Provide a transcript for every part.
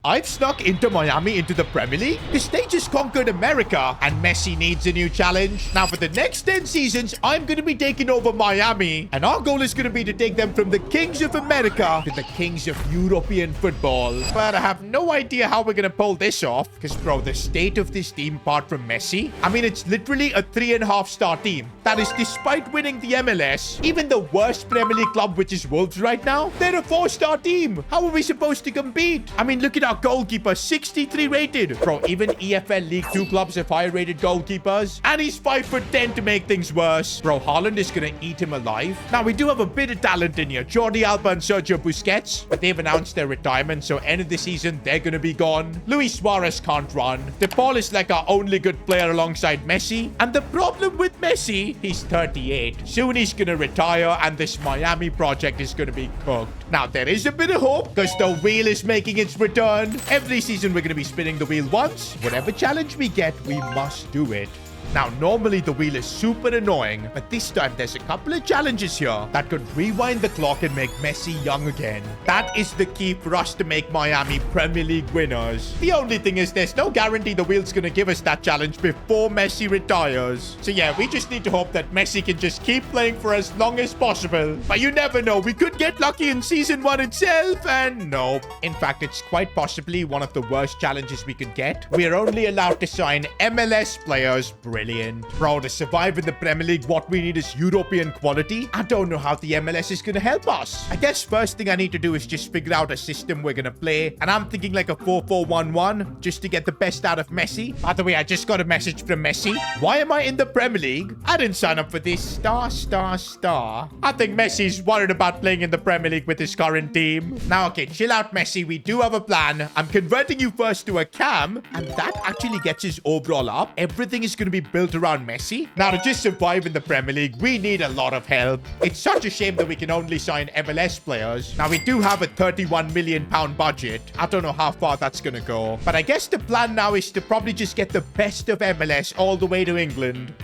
I've snuck into Miami into the Premier League because they just conquered America and Messi needs a new challenge. Now, for the next 10 seasons, I'm going to be taking over Miami, and our goal is going to be to take them from the kings of America to the kings of European football. But I have no idea how we're going to pull this off because, bro, the state of this team apart from Messi, I mean, it's literally a 3.5-star team. That is despite winning the MLS. Even the worst Premier League club, which is Wolves right now, they're a 4-star team. How are we supposed to compete? I mean, look at our goalkeeper, 63 rated. Bro, even EFL League 2 clubs have higher rated goalkeepers. And he's 5'10" to make things worse. Bro, Haaland is gonna eat him alive. Now, we do have a bit of talent in here. Jordi Alba and Sergio Busquets. But they've announced their retirement, so end of the season, they're gonna be gone. Luis Suarez can't run. De Paul is like our only good player alongside Messi. And the problem with Messi, he's 38. Soon he's gonna retire, and this Miami project is gonna be cooked. Now, there is a bit of hope because the wheel is making its return. Every season, we're going to be spinning the wheel once. Whatever challenge we get, we must do it. Now, normally the wheel is super annoying, but this time there's a couple of challenges here that could rewind the clock and make Messi young again. That is the key for us to make Miami Premier League winners. The only thing is there's no guarantee the wheel's gonna give us that challenge before Messi retires. So yeah, we just need to hope that Messi can just keep playing for as long as possible. But you never know, we could get lucky in Season 1 itself, and nope. In fact, it's quite possibly one of the worst challenges we could get. We're only allowed to sign MLS players. Brilliant. Bro, to survive in the Premier League, what we need is European quality. I don't know how the MLS is going to help us. I guess first thing I need to do is just figure out a system we're going to play. And I'm thinking like a 4-4-1-1 just to get the best out of Messi. By the way, I just got a message from Messi. Why am I in the Premier League? I didn't sign up for this. Star. I think Messi's worried about playing in the Premier League with his current team. Now, okay, chill out, Messi. We do have a plan. I'm converting you first to a cam, and that actually gets his overall up. Everything is going to be built around Messi. Now, to just survive in the Premier League, we need a lot of help. It's such a shame that we can only sign MLS players. Now, we do have a £31 million budget. I don't know how far that's gonna go. But I guess the plan now is to probably just get the best of MLS all the way to England.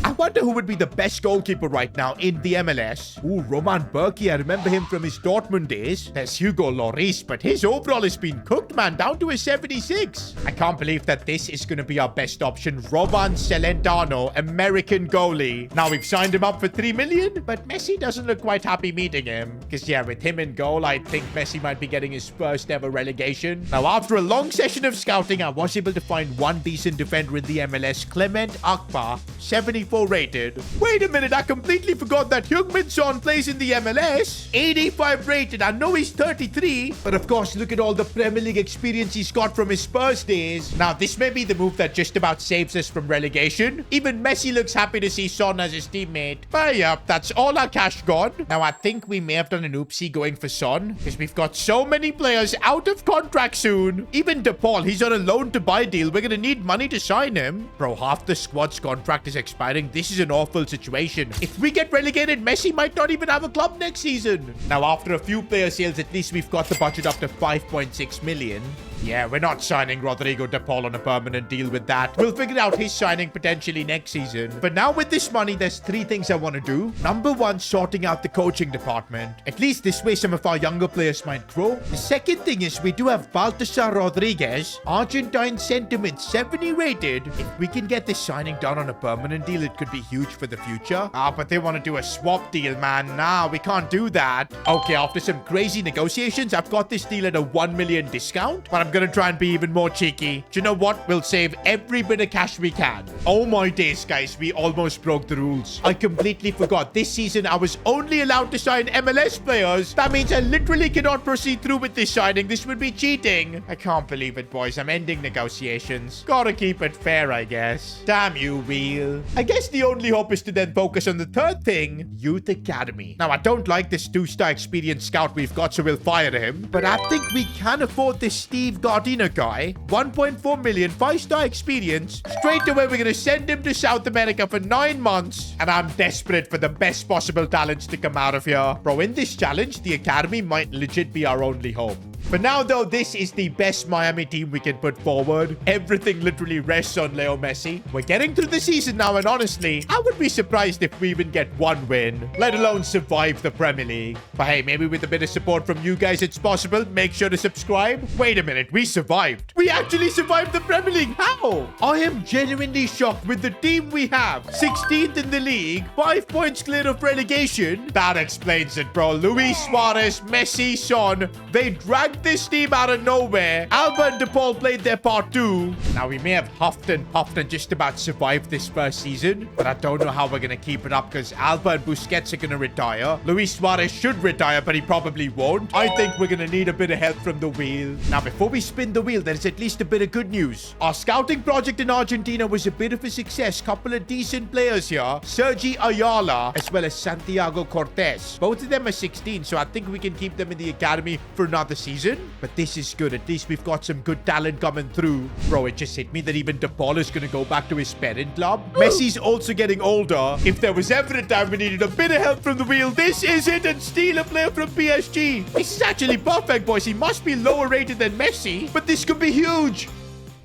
I wonder who would be the best goalkeeper right now in the MLS. Ooh, Roman Burki. I remember him from his Dortmund days. There's Hugo Lloris, but his overall has been cooked, man, down to a 76. I can't believe that this is going to be our best option. Roman Celentano, American goalie. Now, we've signed him up for $3 million, but Messi doesn't look quite happy meeting him. Because, yeah, with him in goal, I think Messi might be getting his first ever relegation. Now, after a long session of scouting, I was able to find one decent defender in the MLS, Clement Akpa, 74 rated. Wait a minute, I completely forgot that Heung-min Son plays in the MLS. 85 rated. I know he's 33, but of course, look at all the Premier League experience he's got from his Spurs days. Now, this may be the move that just about saves us from relegation. Even Messi looks happy to see Son as his teammate. But yeah, that's all our cash gone. Now, I think we may have done an oopsie going for Son, because we've got so many players out of contract soon. Even De Paul, he's on a loan to buy deal. We're gonna need money to sign him. Bro, half the squad's contract is expiring. This is an awful situation. If we get relegated, Messi might not even have a club next season. Now, after a few player sales, at least we've got the budget up to 5.6 million. Yeah, we're not signing Rodrigo De Paul on a permanent deal with that. We'll figure out his signing potentially next season. But now with this money, there's 3 things I want to do. Number 1, sorting out the coaching department. At least this way, some of our younger players might grow. The second thing is we do have Baltasar Rodriguez, Argentine sentiment, 70 rated. If we can get this signing done on a permanent deal, it could be huge for the future. But they want to do a swap deal, man. Nah, we can't do that. Okay, after some crazy negotiations, I've got this deal at a 1 million discount. But I'm gonna try and be even more cheeky. Do you know what? We'll save every bit of cash we can. Oh my days, guys. We almost broke the rules. I completely forgot. This season, I was only allowed to sign MLS players. That means I literally cannot proceed through with this signing. This would be cheating. I can't believe it, boys. I'm ending negotiations. Gotta keep it fair, I guess. Damn you, Wheel. I guess the only hope is to then focus on the third thing, Youth Academy. Now, I don't like this 2-star experienced scout we've got, so we'll fire him. But I think we can afford this Steve Gardiner guy. 1.4 million, 5-star experience. Straight away, we're going to send him to South America for 9 months. And I'm desperate for the best possible talents to come out of here. Bro, in this challenge, the academy might legit be our only hope. For now, though, this is the best Miami team we can put forward. Everything literally rests on Leo Messi. We're getting through the season now, and honestly, I would be surprised if we even get one win, let alone survive the Premier League. But hey, maybe with a bit of support from you guys, it's possible. Make sure to subscribe. Wait a minute, we survived. We actually survived the Premier League. How? I am genuinely shocked with the team we have. 16th in the league, 5 points clear of relegation. That explains it, bro. Luis Suarez, Messi, Son, they dragged this team out of nowhere. Alba and DePaul played their part too. Now, we may have huffed and puffed and just about survived this first season, but I don't know how we're going to keep it up because Alba and Busquets are going to retire. Luis Suarez should retire, but he probably won't. I think we're going to need a bit of help from the wheel. Now, before we spin the wheel, there's at least a bit of good news. Our scouting project in Argentina was a bit of a success. Couple of decent players here. Sergi Ayala, as well as Santiago Cortez. Both of them are 16, so I think we can keep them in the academy for another season. But this is good. At least we've got some good talent coming through. Bro, it just hit me that even DePaul is going to go back to his parent club. Messi's also getting older. If there was ever a time we needed a bit of help from the wheel, this is it, and steal a player from PSG. This is actually perfect, boys. He must be lower rated than Messi, but this could be huge.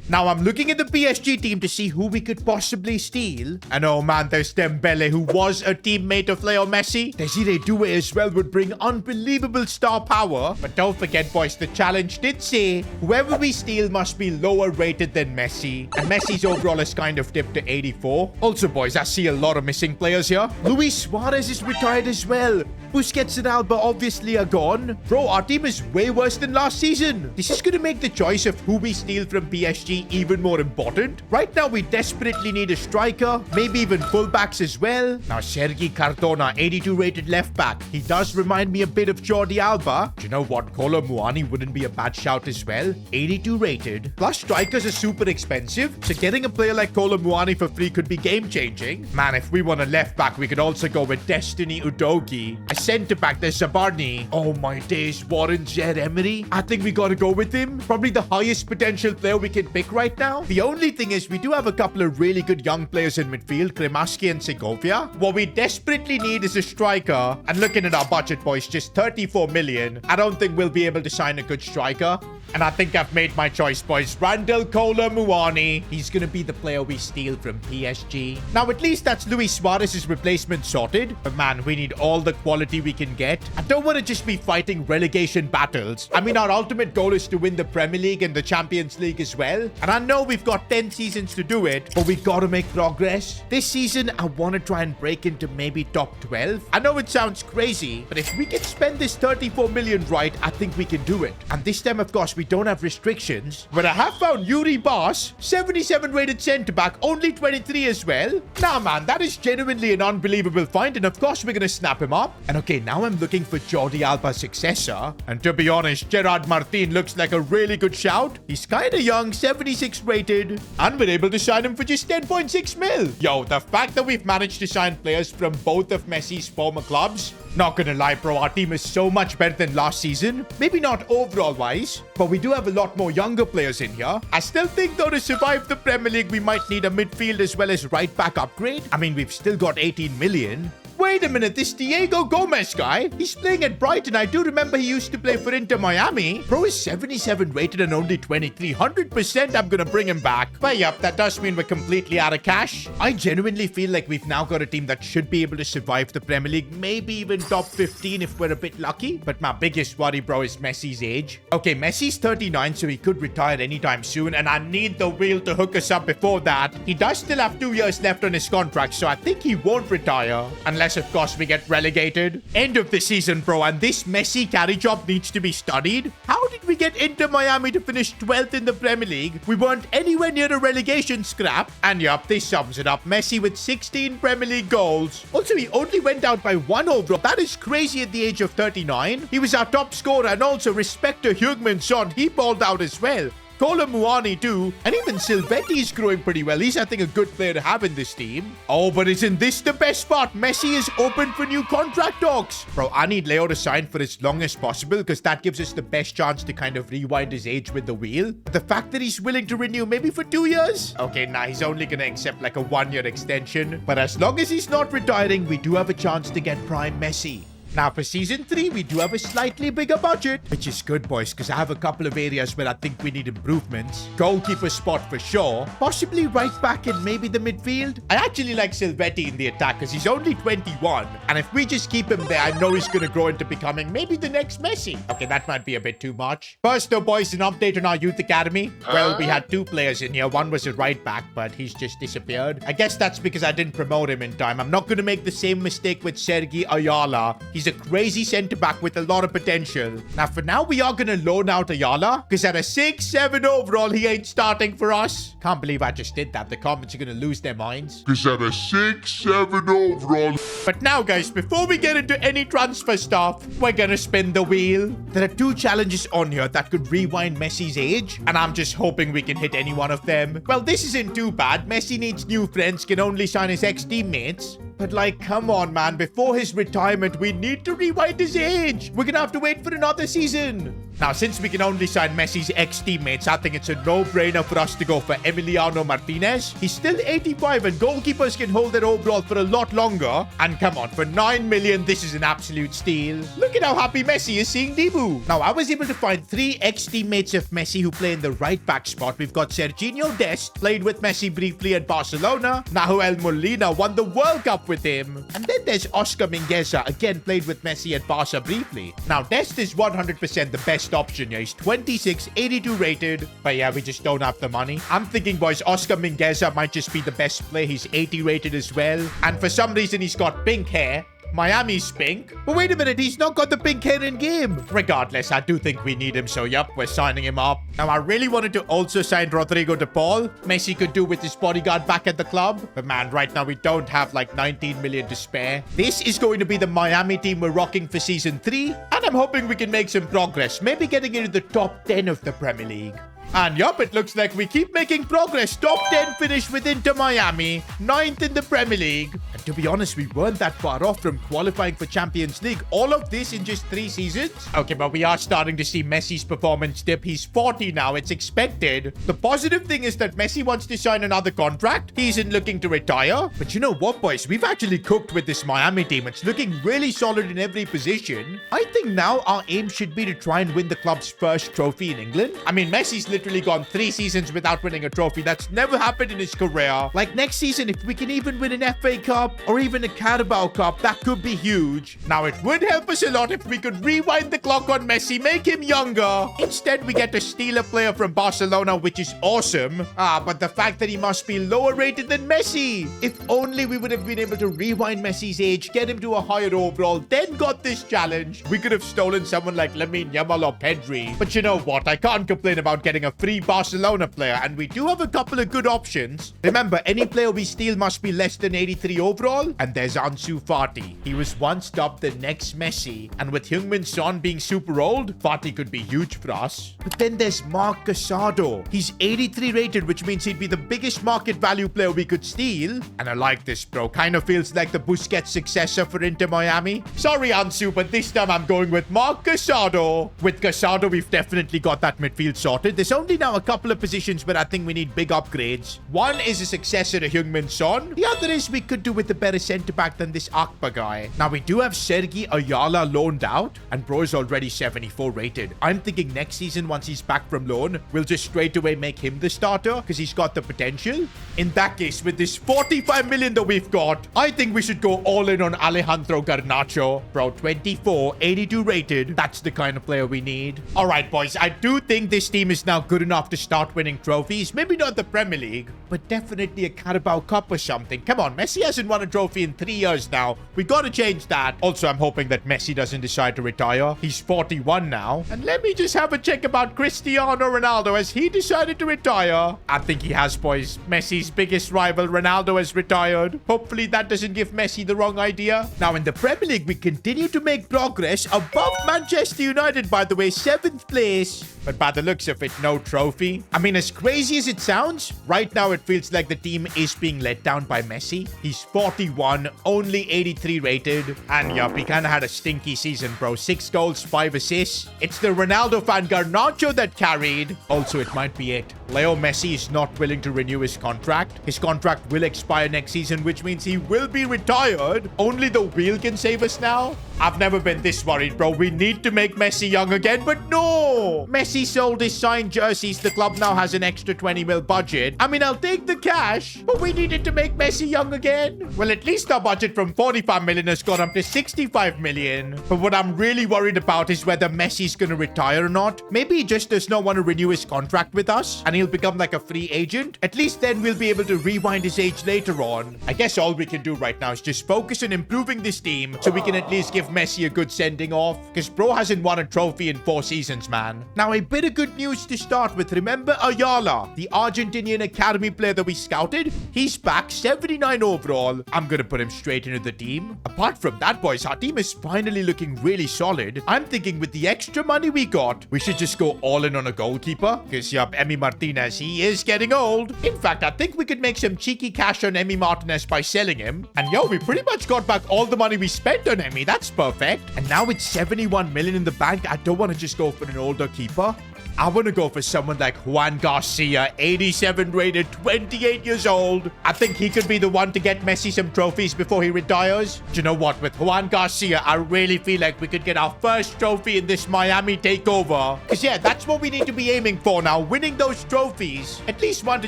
Now, I'm looking at the PSG team to see who we could possibly steal. And oh man, there's Dembele, who was a teammate of Leo Messi. Desiree Doué as well would bring unbelievable star power. But don't forget, boys, the challenge did say whoever we steal must be lower rated than Messi. And Messi's overall has kind of dipped to 84. Also, boys, I see a lot of missing players here. Luis Suarez is retired as well. Busquets and Alba obviously are gone. Bro, our team is way worse than last season. This is going to make the choice of who we steal from PSG even more important. Right now, we desperately need a striker, maybe even fullbacks as well. Now, Sergi Cardona, 82 rated left back. He does remind me a bit of Jordi Alba. Do you know what? Kolo Muani wouldn't be a bad shout as well. 82 rated. Plus, strikers are super expensive, so getting a player like Kolo Muani for free could be game-changing. Man, if we want a left back, we could also go with Destiny Udogie. A centre back, there's Zabarni. Oh my days, Warren Zaire-Emery. I think we gotta go with him. Probably the highest potential player we can pick right now. The only thing is we do have a couple of really good young players in midfield, Kremaski and Segovia. What we desperately need is a striker. And looking at our budget, boys, just 34 million. I don't think we'll be able to sign a good striker. And I think I've made my choice, boys. Randall Kolo Muani. He's going to be the player we steal from PSG. Now, at least that's Luis Suarez's replacement sorted. But man, we need all the quality we can get. I don't want to just be fighting relegation battles. I mean, our ultimate goal is to win the Premier League and the Champions League as well. And I know we've got 10 seasons to do it, but we got to make progress. This season, I want to try and break into maybe top 12. I know it sounds crazy, but if we can spend this 34 million right, I think we can do it. And this time, of course, we don't have restrictions. But I have found Yuri Bas, 77 rated centre back, only 23 as well. Nah, man, that is genuinely an unbelievable find. And of course, we're going to snap him up. And okay, now I'm looking for Jordi Alba's successor. And to be honest, Gerard Martin looks like a really good shout. He's kind of young, 76 rated. And we're able to sign him for just 10.6 mil. Yo, the fact that we've managed to sign players from both of Messi's former clubs, not gonna lie, bro, our team is so much better than last season. Maybe not overall wise, but we do have a lot more younger players in here. I still think, though, to survive the Premier League, we might need a midfield as well as right back upgrade. I mean, we've still got 18 million. Wait a minute, this Diego Gomez guy, he's playing at Brighton. I do remember he used to play for Inter Miami. Bro is 77 rated and only 23. 100% I'm gonna bring him back. But yep, that does mean we're completely out of cash. I genuinely feel like we've now got a team that should be able to survive the Premier League. Maybe even top 15 if we're a bit lucky. But my biggest worry, bro, is Messi's age. Okay, Messi's 39, so he could retire anytime soon. And I need the wheel to hook us up before that. He does still have 2 years left on his contract, so I think he won't retire. Unless, of course, we get relegated. End of the season, bro, and this Messi carry job needs to be studied. How did we get Inter Miami to finish 12th in the Premier League? We weren't anywhere near a relegation scrap. And yup, this sums it up. Messi with 16 Premier League goals. Also, he only went out by 1 overall. That is crazy at the age of 39. He was our top scorer, and also respect to Heung-min Son. He balled out as well. Kolo Muani too, and even Silvetti is growing pretty well. He's, I think, a good player to have in this team. Oh, but isn't this the best part? Messi is open for new contract talks. Bro, I need Leo to sign for as long as possible because that gives us the best chance to kind of rewind his age with the wheel. But the fact that he's willing to renew maybe for 2 years? Okay, nah, he's only going to accept like a 1-year extension. But as long as he's not retiring, we do have a chance to get prime Messi. Now, for Season 3, we do have a slightly bigger budget, which is good, boys, because I have a couple of areas where I think we need improvements. Goalkeeper spot for sure. Possibly right back and maybe the midfield. I actually like Silvetti in the attack because he's only 21. And if we just keep him there, I know he's going to grow into becoming maybe the next Messi. Okay, that might be a bit too much. First, though, boys, an update on our youth academy. Well, we had 2 players in here. One was a right back, but he's just disappeared. I guess that's because I didn't promote him in time. I'm not going to make the same mistake with Sergi Ayala. He's a crazy centre-back with a lot of potential. Now, for now, we are going to loan out Ayala because at a 6-7 overall, he ain't starting for us. Can't believe I just did that. The comments are going to lose their minds. Because at a 6-7 overall. But now, guys, before we get into any transfer stuff, we're going to spin the wheel. There are 2 challenges on here that could rewind Messi's age, and I'm just hoping we can hit any one of them. Well, this isn't too bad. Messi needs new friends, can only sign his ex-teammates. But like, come on, man. Before his retirement, we need to rewind his age. We're going to have to wait for another season. Now, since we can only sign Messi's ex-teammates, I think it's a no-brainer for us to go for Emiliano Martinez. He's still 85 and goalkeepers can hold their overall for a lot longer. And come on, for 9 million, this is an absolute steal. Look at how happy Messi is seeing Dibu. Now, I was able to find 3 ex-teammates of Messi who play in the right-back spot. We've got Serginho Dest, played with Messi briefly at Barcelona. Nahuel Molina won the World Cup with him. And then there's Oscar Mingueza, again played with Messi at Barca briefly. Now, Dest is 100% the best option here. He's 26, 82 rated. But yeah, we just don't have the money. I'm thinking, boys, Oscar Mingueza might just be the best player. He's 80 rated as well. And for some reason, he's got pink hair. Miami's pink. But wait a minute, he's not got the pink hair in game. Regardless, I do think we need him, so yup, we're signing him up. Now, I really wanted to also sign Rodrigo de Paul. Messi could do with his bodyguard back at the club. But man, right now we don't have like 19 million to spare. This is going to be the Miami team we're rocking for Season 3. And I'm hoping we can make some progress. Maybe getting into the top 10 of the Premier League. And yup, it looks like we keep making progress. Top 10 finish with Inter Miami. 9th in the Premier League. And to be honest, we weren't that far off from qualifying for Champions League. All of this in just 3 seasons. Okay, but we are starting to see Messi's performance dip. He's 40 now. It's expected. The positive thing is that Messi wants to sign another contract. He isn't looking to retire. But you know what, boys? We've actually cooked with this Miami team. It's looking really solid in every position. I think now our aim should be to try and win the club's first trophy in England. I mean, Messi's literally gone 3 seasons without winning a trophy. That's never happened in his career. Like next season, if we can even win an FA Cup or even a Carabao Cup, that could be huge. Now, it would help us a lot if we could rewind the clock on Messi, make him younger. Instead, we get to steal a player from Barcelona, which is awesome. But the fact that he must be lower rated than Messi. If only we would have been able to rewind Messi's age, get him to a higher overall, then got this challenge. We could have stolen someone like Lamine Yamal or Pedri. But you know what? I can't complain about getting a free Barcelona player, and we do have a couple of good options. Remember, any player we steal must be less than 83 overall. And there's Ansu Fati. He was once dubbed the next Messi, and with Heung-min Son being super old, Fati could be huge for us. But then there's Marc Casado. He's 83 rated, which means he'd be the biggest market value player we could steal. And I like this, bro. Kind of feels like the Busquets successor for Inter Miami. Sorry, Ansu, but this time I'm going with Marc Casado. With Casado, we've definitely got that midfield sorted. There's only now a couple of positions where I think we need big upgrades. One is a successor to Heung-min Son. The other is we could do with a better centre-back than this Akpa guy. Now, we do have Sergi Ayala loaned out, and bro is already 74 rated. I'm thinking next season, once he's back from loan, we'll just straight away make him the starter because he's got the potential. In that case, with this 45 million that we've got, I think we should go all in on Alejandro Garnacho. Bro, 24, 82 rated. That's the kind of player we need. All right, boys, I do think this team is now good enough to start winning trophies. Maybe not the Premier League, but definitely a Carabao Cup or something. Come on, Messi hasn't won a trophy in 3 years now. We gotta change that. Also, I'm hoping that Messi doesn't decide to retire. He's 41 now. And let me just have a check about Cristiano Ronaldo. Has he decided to retire? I think he has, boys. Messi's biggest rival, Ronaldo, has retired. Hopefully that doesn't give Messi the wrong idea. Now, in the Premier League, we continue to make progress above Manchester United, by the way, 7th place. But by the looks of it, no trophy. I mean, as crazy as it sounds, right now it feels like the team is being let down by Messi. He's 40 41, only 83 rated. And yup, he kind of had a stinky season, bro. 6 goals, 5 assists. It's the Ronaldo fan Garnacho that carried. Also, it might be it. Leo Messi is not willing to renew his contract. His contract will expire next season, which means he will be retired. Only the wheel can save us now. I've never been this worried, bro. We need to make Messi young again, but no! Messi sold his signed jerseys. The club now has an extra 20 mil budget. I mean, I'll take the cash, but we needed to make Messi young again. Well, at least our budget from 45 million has gone up to 65 million. But what I'm really worried about is whether Messi's gonna retire or not. Maybe he just does not want to renew his contract with us, and he'll become like a free agent. At least then we'll be able to rewind his age later on. I guess all we can do right now is just focus on improving this team so we can at least give Messi a good sending off, because bro hasn't won a trophy in 4 seasons, man. Now, a bit of good news to start with. Remember Ayala, the Argentinian academy player that we scouted? He's back, 79 overall. I'm gonna put him straight into the team. Apart from that, boys, our team is finally looking really solid. I'm thinking with the extra money we got, we should just go all in on a goalkeeper, because yup, Emi Martinez, he is getting old. In fact, I think we could make some cheeky cash on Emi Martinez by selling him. And yo, we pretty much got back all the money we spent on Emi. That's perfect. And now with 71 million in the bank, I don't want to just go for an older keeper. I want to go for someone like Juan Garcia, 87 rated, 28 years old. I think he could be the one to get Messi some trophies before he retires. Do you know what? With Juan Garcia, I really feel like we could get our first trophy in this Miami takeover. Because yeah, that's what we need to be aiming for now, winning those trophies. At least one to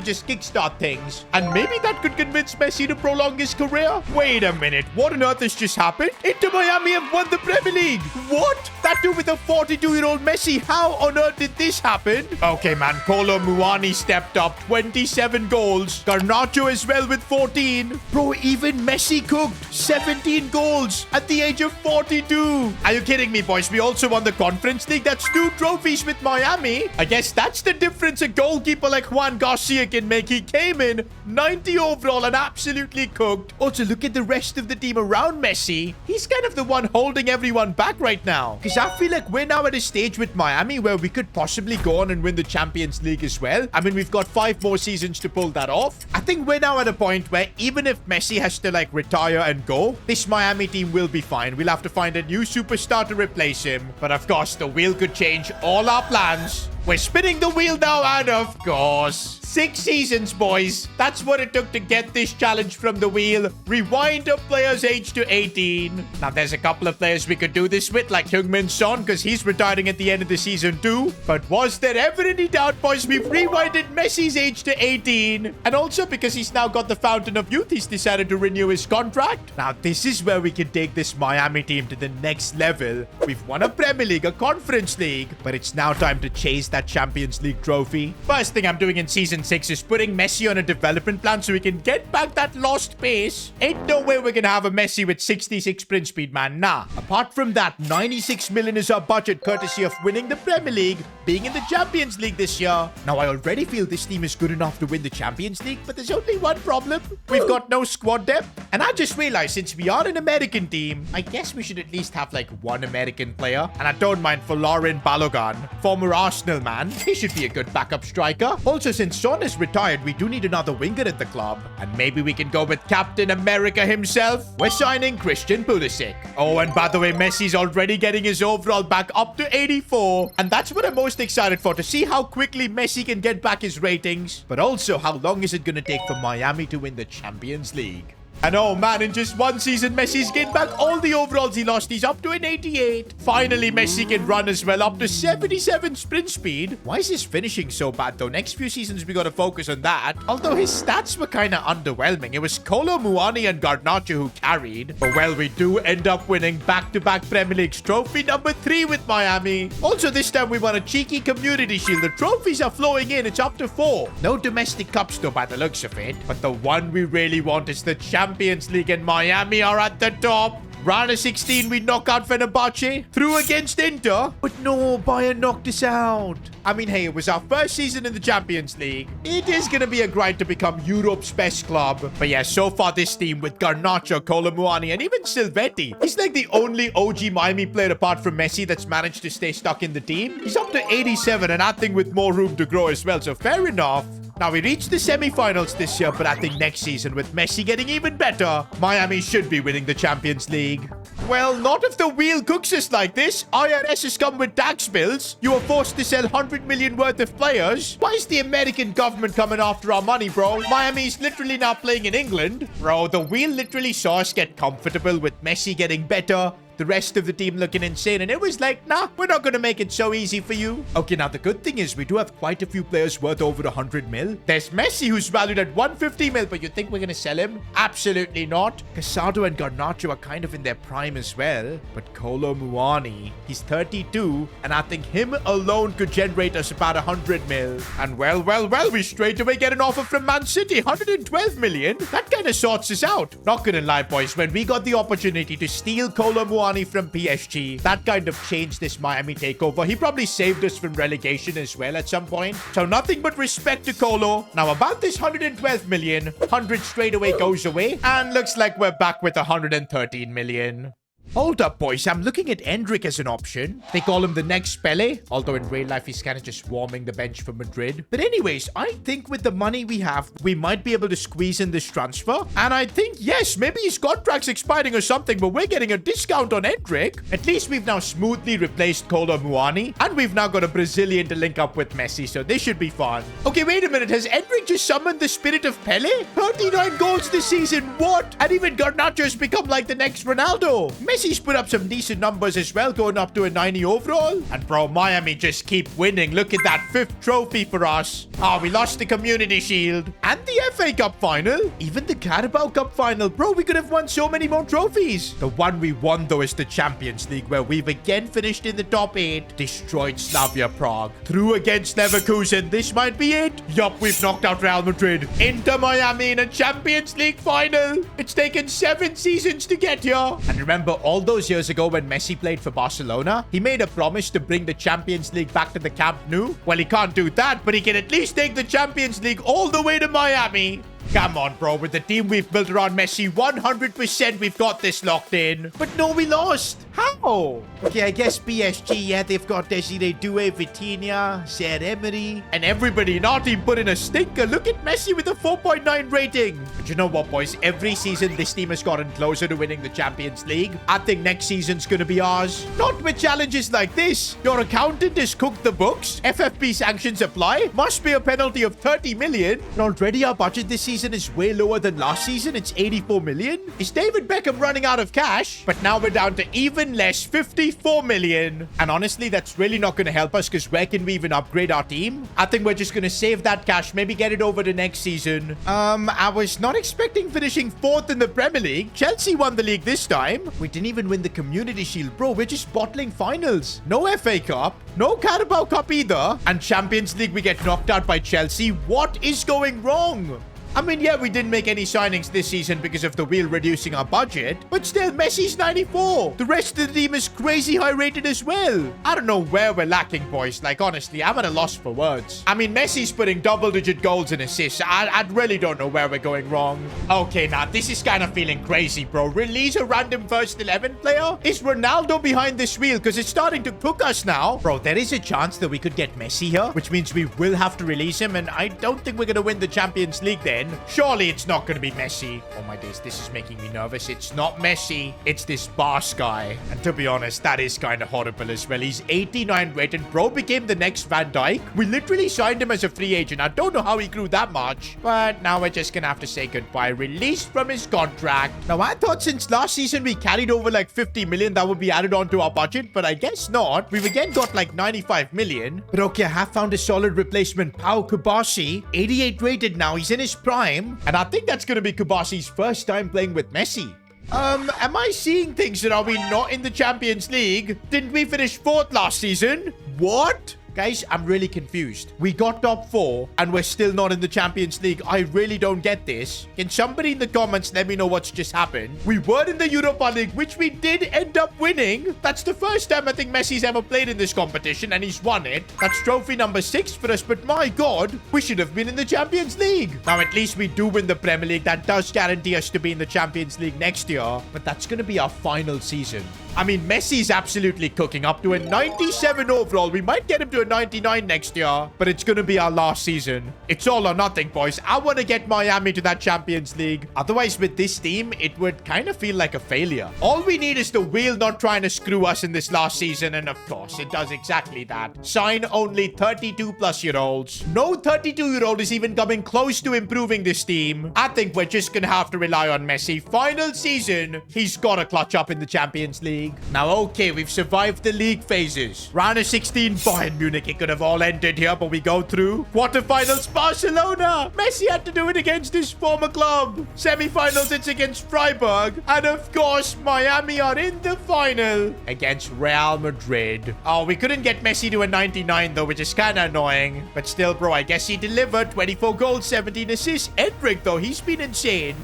just kickstart things. And maybe that could convince Messi to prolong his career. Wait a minute, what on earth has just happened? Inter Miami have won the Premier League. What? That dude with a 42-year-old Messi, how on earth did this happen? Okay, man, Kolo Muani stepped up, 27 goals. Garnacho as well with 14. Bro, even Messi cooked 17 goals at the age of 42. Are you kidding me, boys? We also won the Conference League. That's 2 trophies with Miami. I guess that's the difference a goalkeeper like Juan Garcia can make. He came in 90 overall and absolutely cooked. Also, look at the rest of the team around Messi. He's kind of the one holding everyone back right now. Because I feel like we're now at a stage with Miami where we could possibly go on and win the Champions League as well. I mean, we've got 5 more seasons to pull that off. I think we're now at a point where even if Messi has to like retire and go, this Miami team will be fine. We'll have to find a new superstar to replace him. But of course, the wheel could change all our plans. We're spinning the wheel now, and of course, 6 seasons, boys. That's what it took to get this challenge from the wheel. Rewind a player's age to 18. Now, there's a couple of players we could do this with, like Heung-min Son, because he's retiring at the end of the season too. But was there ever any doubt, boys? We've rewinded Messi's age to 18. And also, because he's now got the Fountain of Youth, he's decided to renew his contract. Now, this is where we can take this Miami team to the next level. We've won a Premier League, a Conference League, but it's now time to chase that Champions League trophy. First thing I'm doing in Season 6 is putting Messi on a development plan so we can get back that lost pace. Ain't no way we're gonna have a Messi with 66 sprint speed, man. Nah. Apart from that, 96 million is our budget, courtesy of winning the Premier League, being in the Champions League this year. Now, I already feel this team is good enough to win the Champions League, but there's only one problem. We've got no squad depth. And I just realized, since we are an American team, I guess we should at least have like one American player. And I don't mind for Lauren Balogun, former Arsenal man. He should be a good backup striker. Also, since Son is retired, we do need another winger at the club. And maybe we can go with Captain America himself. We're signing Christian Pulisic. Oh, and by the way, Messi's already getting his overall back up to 84. And that's what I'm most excited for, to see how quickly Messi can get back his ratings. But also, how long is it going to take for Miami to win the Champions League? And oh man, in just 1 season, Messi's gained back all the overalls he lost. He's up to an 88. Finally, Messi can run as well, up to 77 sprint speed. Why is his finishing so bad though? Next few seasons, we gotta focus on that. Although his stats were kind of underwhelming. It was Kolo Muani and Garnacho who carried. But well, we do end up winning back-to-back Premier Leagues trophy number 3 with Miami. Also, this time we won a cheeky community shield. The trophies are flowing in. It's up to 4. No domestic cups though, by the looks of it. But the one we really want is the Champions League, and Miami are at the top. Round of 16, we knock out Fenerbahce. Through against Inter. But no, Bayern knocked us out. I mean, hey, it was our first season in the Champions League. It is going to be a grind to become Europe's best club. But yeah, so far this team with Garnacho, Kolo Muani, and even Silvetti. He's like the only OG Miami player apart from Messi that's managed to stay stuck in the team. He's up to 87, and I think with more room to grow as well. So fair enough. Now, we reached the semi-finals this year, but I think next season, with Messi getting even better, Miami should be winning the Champions League. Well, not if the wheel cooks us like this. IRS has come with tax bills. You are forced to sell 100 million worth of players. Why is the American government coming after our money, bro? Miami's literally now playing in England. Bro, the wheel literally saw us get comfortable with Messi getting better, the rest of the team looking insane, and it was like, nah, we're not gonna make it so easy for you. Okay, now the good thing is we do have quite a few players worth over 100 mil. There's Messi, who's valued at 150 mil, but you think we're gonna sell him? Absolutely not. Casado and Garnacho are kind of in their prime as well, but Kolo Muani, he's 32, and I think him alone could generate us about 100 mil. And well, we straight away get an offer from Man City, 112 million. That kind of sorts us out. Not gonna lie, boys, when we got the opportunity to steal Kolo Muani from PSG, that kind of changed this Miami takeover. He probably saved us from relegation as well at some point. So nothing but respect to Kolo. Now about this 112 million, 100 straight away goes away, and looks like we're back with 113 million. Hold up, boys. I'm looking at Endrick as an option. They call him the next Pele, although in real life, he's kind of just warming the bench for Madrid. But anyways, I think with the money we have, we might be able to squeeze in this transfer. And I think, yes, maybe his contract's expiring or something, but we're getting a discount on Endrick. At least we've now smoothly replaced Kolo Muani, and we've now got a Brazilian to link up with Messi, so this should be fun. Okay, wait a minute. Has Endrick just summoned the spirit of Pele? 39 goals this season. What? And even Garnacho's become like the next Ronaldo. Messi's put up some decent numbers as well, going up to a 90 overall. And bro, Miami just keep winning. Look at that 5th trophy for us. Ah, we lost the Community Shield and the FA Cup final. Even the Carabao Cup final. Bro, we could have won so many more trophies. The one we won, though, is the Champions League, where we've again finished in the top 8, destroyed Slavia Prague, through against Leverkusen. This might be it. Yup, we've knocked out Real Madrid. Inter Miami in a Champions League final. It's taken 7 seasons to get here. And remember, all those years ago when Messi played for Barcelona, he made a promise to bring the Champions League back to the Camp Nou. Well, he can't do that, but he can at least take the Champions League all the way to Miami. Come on, bro. With the team we've built around Messi, 100% we've got this locked in. But no, we lost. How? Okay, I guess PSG, yeah, they've got Desiree Doué, Vitinha, Zaire-Emery, and everybody in our team put in a stinker. Look at Messi with a 4.9 rating. But you know what, boys? Every season, this team has gotten closer to winning the Champions League. I think next season's gonna be ours. Not with challenges like this. Your accountant has cooked the books. FFP sanctions apply. Must be a penalty of 30 million. And already our budget this season is way lower than last season. It's 84 million. Is David Beckham running out of cash? But now we're down to even less, 54 million. And honestly, that's really not going to help us, because where can we even upgrade our team? I think we're just going to save that cash, maybe get it over to next season. I was not expecting finishing 4th in the Premier League. Chelsea won the league this time. We didn't even win the Community Shield, bro. We're just bottling finals. No FA Cup. No Carabao Cup either. And Champions League, we get knocked out by Chelsea. What is going wrong? I mean, yeah, we didn't make any signings this season because of the wheel reducing our budget, but still, Messi's 94. The rest of the team is crazy high rated as well. I don't know where we're lacking, boys. Like, honestly, I'm at a loss for words. I mean, Messi's putting double-digit goals and assists. I really don't know where we're going wrong. Okay, now, this is kind of feeling crazy, bro. Release a random first 11 player? Is Ronaldo behind this wheel? Because it's starting to cook us now. Bro, there is a chance that we could get Messi here, which means we will have to release him, and I don't think we're going to win the Champions League then. Surely it's not going to be Messi. Oh my days, this is making me nervous. It's not Messi. It's this Barca guy. And to be honest, that is kind of horrible as well. He's 89 rated. Bro became the next Van Dijk. We literally signed him as a free agent. I don't know how he grew that much. But now we're just going to have to say goodbye. Released from his contract. Now, I thought since last season we carried over like 50 million, that would be added onto our budget. But I guess not. We've again got like 95 million. But okay, I have found a solid replacement. Pau Kubasi. 88 rated now. He's in his prime. And I think that's going to be Kubasi's first time playing with Messi. Am I seeing things that are we not in the Champions League? Didn't we finish 4th last season? What? Guys, I'm really confused. We got top 4 and we're still not in the Champions League. I really don't get this. Can somebody in the comments let me know what's just happened? We were in the Europa League, which we did end up winning. That's the first time I think Messi's ever played in this competition, and he's won it. That's trophy number 6 for us, but my God, we should have been in the Champions League. Now, at least we do win the Premier League. That does guarantee us to be in the Champions League next year, but that's going to be our final season. I mean, Messi's absolutely cooking up to a 97 overall. We might get him to a 99 next year, but it's going to be our last season. It's all or nothing, boys. I want to get Miami to that Champions League. Otherwise, with this team, it would kind of feel like a failure. All we need is the wheel not trying to screw us in this last season, and of course, it does exactly that. Sign only 32-plus-year-olds. No 32-year-old is even coming close to improving this team. I think we're just gonna have to rely on Messi. Final season, he's gotta clutch up in the Champions League. Now, okay, we've survived the league phases. Round of 16, Bayern Munich. It could have all ended here, but we go through. Quarterfinals, Barcelona. Messi had to do it against his former club. Semi-finals, it's against Freiburg. And of course, Miami are in the final against Real Madrid. Oh, we couldn't get Messi to a 99 though, which is kind of annoying. But still, bro, I guess he delivered. 24 goals, 17 assists. Endrick, though, he's been insane.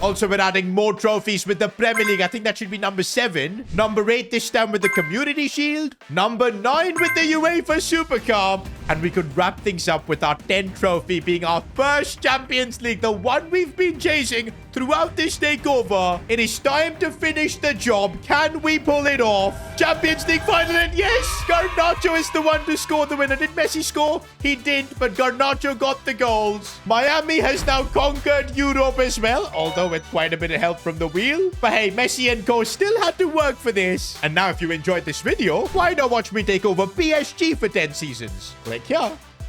Also, we're adding more trophies with the Premier League. I think that should be number 7. Number 8 this time with the Community Shield. Number 9 with the UEFA Super Cup. And we could wrap things up with our 10th trophy being our first Champions League. The one we've been chasing throughout this takeover. It is time to finish the job. Can we pull it off? Champions League final, and yes! Garnacho is the one to score the winner. Did Messi score? He did, but Garnacho got the goals. Miami has now conquered Europe as well, although with quite a bit of help from the wheel. But hey, Messi and co still had to work for this. And now if you enjoyed this video, why not watch me take over PSG for 10 seasons? Click here.